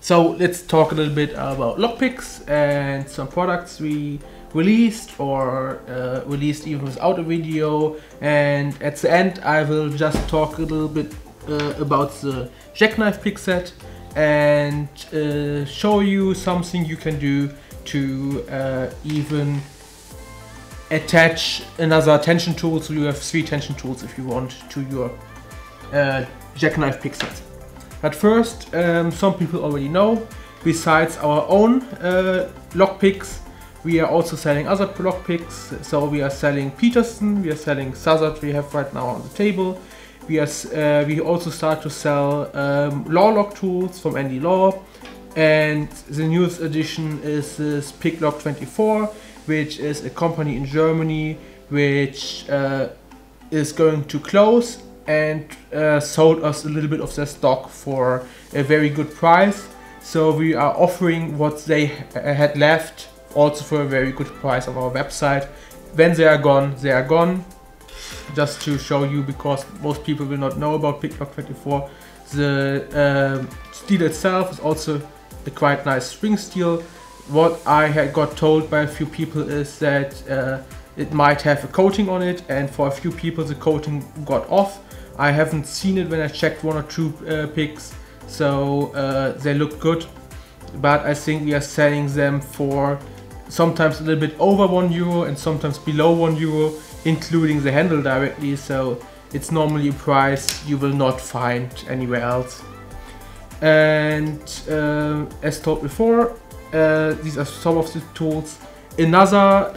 So let's talk a little bit about lockpicks and some products we released or released even without a video, and at the end I will just talk a little bit about the jackknife pickset and show you something you can do to even attach another tension tool, so you have 3 tension tools if you want, to your jackknife pickset. But first, some people already know, besides our own lockpicks, we are also selling other lockpicks. So we are selling Peterson, we are selling Sazat, we have right now on the table. We also start to sell Law lock tools from Andy Law, and the newest addition is this Picklock 24, which is a company in Germany which is going to close, and sold us a little bit of their stock for a very good price. So we are offering what they had left also for a very good price on our website. When they are gone, they are gone. Just to show you, because most people will not know about Picklock 24. The steel itself is also a quite nice spring steel. What I had got told by a few people is that it might have a coating on it, and for a few people the coating got off. I haven't seen it when I checked 1 or 2 picks, so they look good, but I think we are selling them for sometimes a little bit over €1 and sometimes below €1, including the handle directly, so it's normally a price you will not find anywhere else. And as told before, these are some of the tools. Another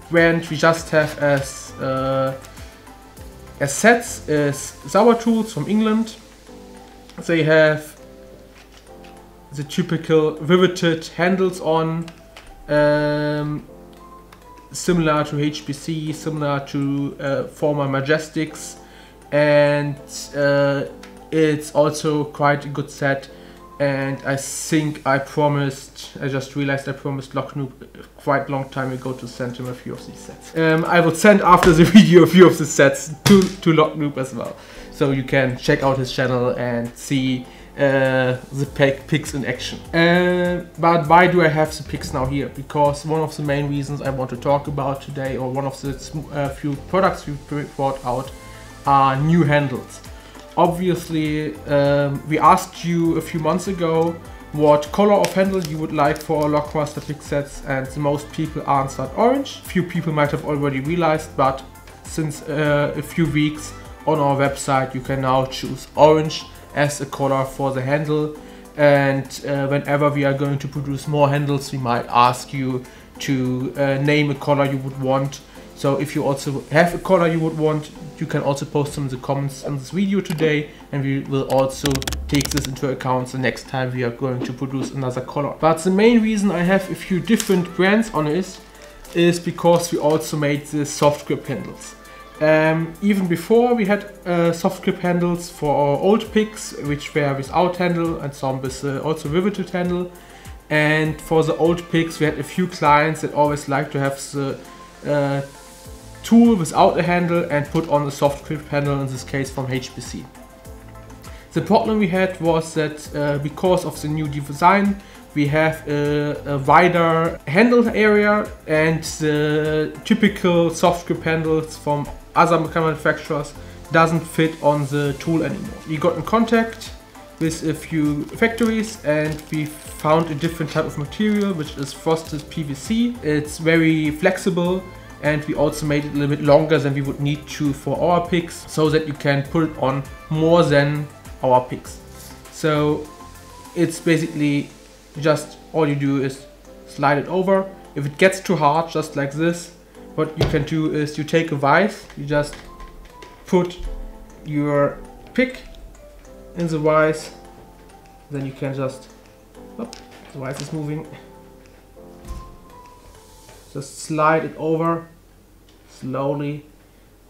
brand we just have as sets is Sauer Tools from England. They have the typical riveted handles on, similar to HPC, similar to former Majestics, and it's also quite a good set. And I think I just realized I promised Locknoob quite a long time ago to send him a few of these sets. I will send after the video a few of the sets to Locknoob as well, so you can check out his channel and see the picks in action. But why do I have the picks now here? Because one of the main reasons I want to talk about today, or one of the few products we brought out, are new handles. Obviously, we asked you a few months ago what color of handle you would like for Lockmaster pick sets, and the most people answered orange. Few people might have already realized, but since a few weeks on our website you can now choose orange as a color for the handle, and whenever we are going to produce more handles we might ask you to name a color you would want. So if you also have a color you would want, you can also post them in the comments on this video today, and we will also take this into account the next time we are going to produce another color. But the main reason I have a few different brands on this is because we also made the soft grip handles. Even before we had soft grip handles for our old picks, which were without handle, and some with also riveted handle. And for the old picks we had a few clients that always like to have the tool without a handle and put on a soft grip handle, in this case from HPC. The problem we had was that because of the new design we have a wider handle area, and the typical soft grip handles from other manufacturers doesn't fit on the tool anymore. We got in contact with a few factories and we found a different type of material, which is frosted PVC. It's very flexible, and we also made it a little bit longer than we would need to for our picks, so that you can put it on more than our picks. So it's basically just all you do is slide it over. If it gets too hard, just like this, what you can do is you take a vise, you just put your pick in the vise, then you can just, oh, the vise is moving, just slide it over slowly.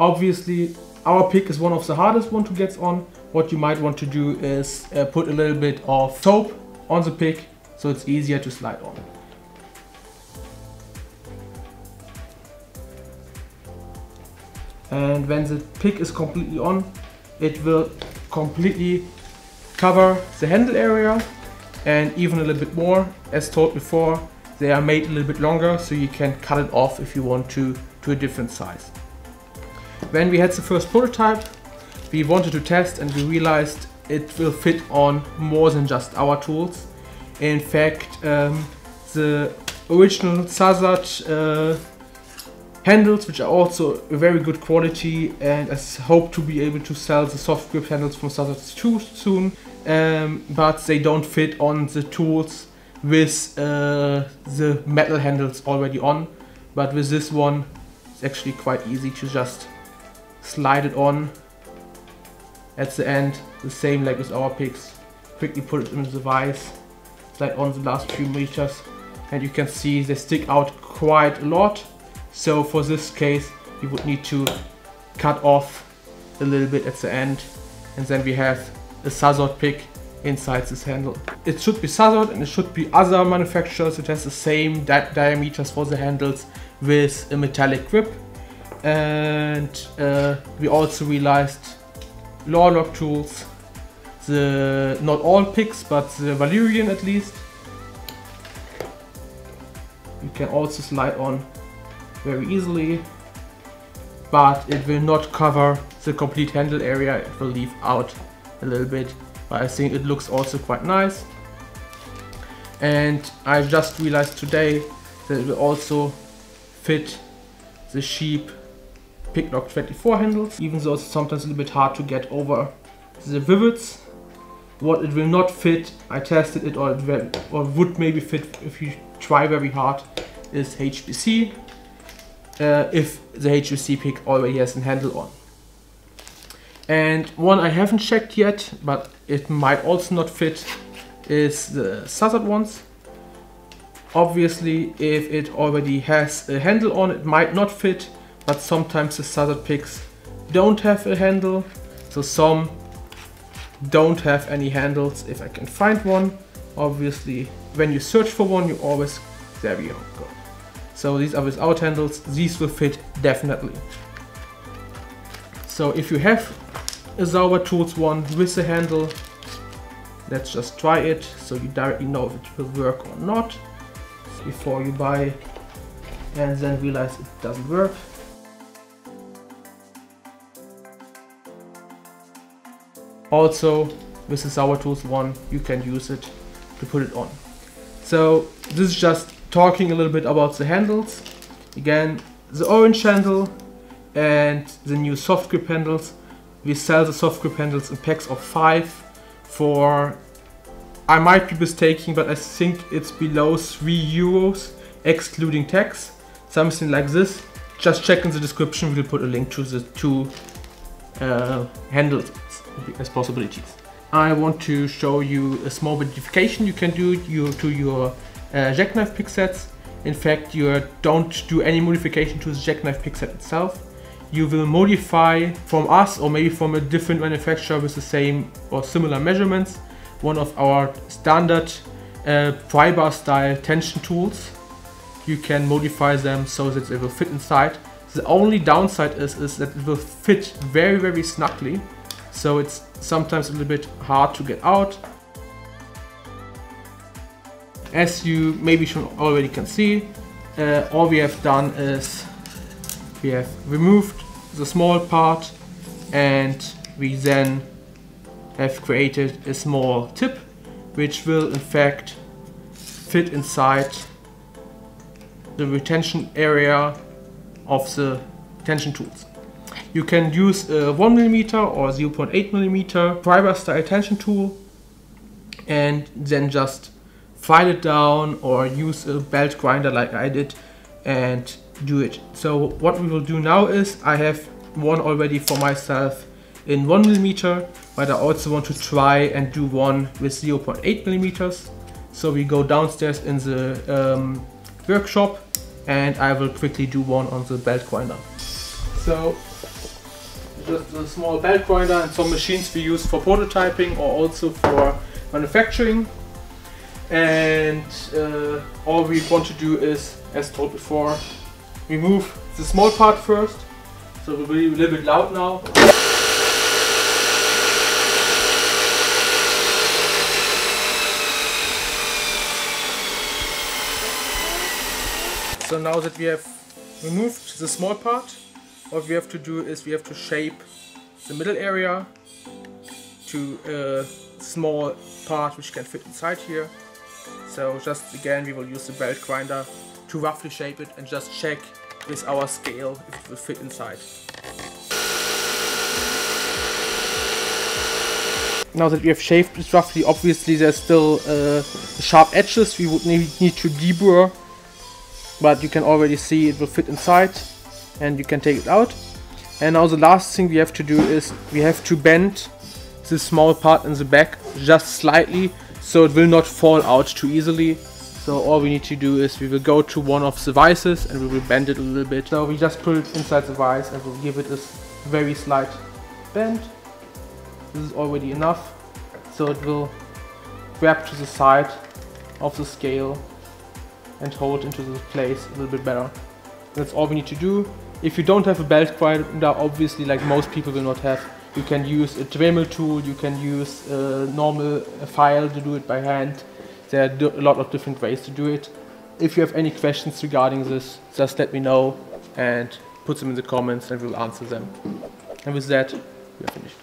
Obviously our pick is one of the hardest one to get on. What you might want to do is put a little bit of soap on the pick, so it's easier to slide on. And when the pick is completely on, it will completely cover the handle area, and even a little bit more. As told before, they are made a little bit longer, so you can cut it off if you want to a different size. When we had the first prototype, we wanted to test and we realized it will fit on more than just our tools. In fact, the original Sazat handles, which are also a very good quality, and I hope to be able to sell the soft grip handles from Sazat too soon, but they don't fit on the tools with the metal handles already on. But with this one, it's actually quite easy to just slide it on at the end, the same like with our picks. Quickly put it in the vise, slide on the last few meters, and you can see they stick out quite a lot. So for this case, you would need to cut off a little bit at the end, and then we have a Sazat pick inside this handle. It should be Sazat, and it should be other manufacturers. It has the same diameters for the handles with a metallic grip. And we also realized Lock tools, not all picks, but the Valerian at least, you can also slide on very easily, but it will not cover the complete handle area. It will leave out a little bit, but I think it looks also quite nice. And I just realized today that it will also fit the Sheep Picklock 24 handles, even though it's sometimes a little bit hard to get over the rivets. What it will not fit, I tested it, or would maybe fit if you try very hard, is HPC. If the HPC pick already has a handle on. And one I haven't checked yet, but it might also not fit, is the Sazat ones. Obviously, if it already has a handle on, it might not fit, but sometimes the Sazat picks don't have a handle, so some don't have any handles. If I can find one, obviously when you search for one, you always, there we go. So these are without handles, these will fit definitely. So if you have a Sauber Tools one with a handle, let's just try it so you directly know if it will work or not before you buy and then realize it doesn't work. Also, with the Sauber Tools one, you can use it to put it on. So this is just talking a little bit about the handles. Again, the orange handle and the new soft grip handles. We sell the soft grip handles in packs of 5 for, I might be mistaken, but I think it's below 3 euros excluding tax, something like this. Just check in the description, we'll put a link to the 2 handles as possibilities. I want to show you a small modification you can do to your jackknife pick sets. In fact, you don't do any modification to the jackknife pick set itself. You will modify from us or maybe from a different manufacturer with the same or similar measurements one of our standard pry bar style tension tools. You can modify them so that they will fit inside. The only downside is that it will fit very, very snugly, so it's sometimes a little bit hard to get out. As you maybe already can see, all we have done is we have removed the small part and we then have created a small tip which will in fact fit inside the retention area of the tension tools. You can use a 1mm or 0.8mm pry bar style tension tool and then just file it down or use a belt grinder like I did and do it. So what we will do now is I have one already for myself in 1mm, but I also want to try and do one with 0.8mm. So we go downstairs in the workshop and I will quickly do one on the belt grinder. So just a small belt grinder and some machines we use for prototyping or also for manufacturing. And all we want to do is, as told before, remove the small part first. So it will be a little bit loud now. So now that we have removed the small part, what we have to do is we have to shape the middle area to a small part which can fit inside here. So just again we will use the belt grinder to roughly shape it and just check with our scale if it will fit inside. Now that we have shaped it roughly, obviously there's still sharp edges we would need to deburr, but you can already see it will fit inside and you can take it out. And now the last thing we have to do is we have to bend this small part in the back just slightly so it will not fall out too easily. So all we need to do is we will go to one of the vices and we will bend it a little bit. So we just put it inside the vise and we'll give it a very slight bend. This is already enough, so it will grab to the side of the scale and hold into the place a little bit better. That's all we need to do. If you don't have a belt grinder, obviously like most people will not have, you can use a Dremel tool, you can use a normal file to do it by hand. There are a lot of different ways to do it. If you have any questions regarding this, just let me know and put them in the comments and we'll answer them. And with that, we are finished.